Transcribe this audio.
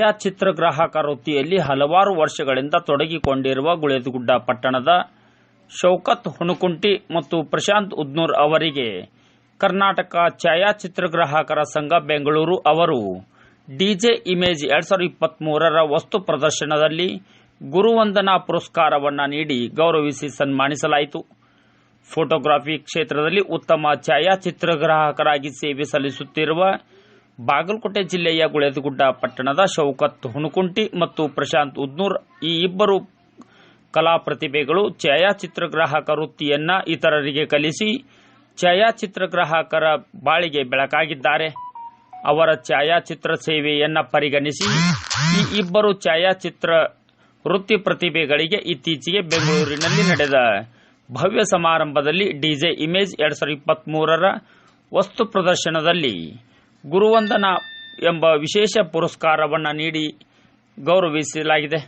ಛಾಯಾಚಿತ್ರಗ್ರಾಹಕ ವೃತ್ತಿಯಲ್ಲಿ ಹಲವಾರು ವರ್ಷಗಳಿಂದ ತೊಡಗಿಕೊಂಡಿರುವ ಗುಳೇದಗುಡ್ಡ ಪಟ್ಟಣದ ಶೌಕತ್ ಹುಣಕುಂಟಿ ಮತ್ತು ಪ್ರಶಾಂತ್ ಉದ್ನೂರ್ ಅವರಿಗೆ ಕರ್ನಾಟಕ ಛಾಯಾಚಿತ್ರಗ್ರಾಹಕರ ಸಂಘ ಬೆಂಗಳೂರು ಅವರು ಡಿಜೆ ಇಮೇಜ್ 2023ರ ವಸ್ತು ಪ್ರದರ್ಶನದಲ್ಲಿ ಗುರುವಂದನಾ ಪುರಸ್ಕಾರವನ್ನು ನೀಡಿ ಗೌರವಿಸಿ ಸನ್ಮಾನಿಸಲಾಯಿತು. ಫೋಟೋಗ್ರಫಿ ಕ್ಷೇತ್ರದಲ್ಲಿ ಉತ್ತಮ ಛಾಯಾಚಿತ್ರಗ್ರಾಹಕರಾಗಿ ಸೇವೆ ಸಲ್ಲಿಸುತ್ತಿರುವ ಬಾಗಲಕೋಟೆ ಜಿಲ್ಲೆಯ ಗುಳೇದಗುಡ್ಡ ಪಟ್ಟಣದ ಶೌಕತ್ ಹುಣಕುಂಟಿ ಮತ್ತು ಪ್ರಶಾಂತ್ ಉದ್ನೂರ್ ಈ ಇಬ್ಬರು ಕಲಾ ಪ್ರತಿಭೆಗಳು ಛಾಯಾಚಿತ್ರಗ್ರಾಹಕ ವೃತ್ತಿಯನ್ನು ಇತರರಿಗೆ ಕಲಿಸಿ ಛಾಯಾಚಿತ್ರಗ್ರಾಹಕರ ಬಾಳಿಗೆ ಬೆಳಕಾಗಿದ್ದಾರೆ. ಅವರ ಛಾಯಾಚಿತ್ರ ಸೇವೆಯನ್ನು ಪರಿಗಣಿಸಿ ಈ ಇಬ್ಬರು ಛಾಯಾಚಿತ್ರ ವೃತ್ತಿ ಪ್ರತಿಭೆಗಳಿಗೆ ಇತ್ತೀಚೆಗೆ ಬೆಂಗಳೂರಿನಲ್ಲಿ ನಡೆದ ಭವ್ಯ ಸಮಾರಂಭದಲ್ಲಿ ಡಿಜೆ ಇಮೇಜ್ 2023ರ ವಸ್ತು ಪ್ರದರ್ಶನದಲ್ಲಿ ಗುರುವಂದನಾ ಎಂಬ ವಿಶೇಷ ಪುರಸ್ಕಾರವನ್ನು ನೀಡಿ ಗೌರವಿಸಲಾಗಿದೆ.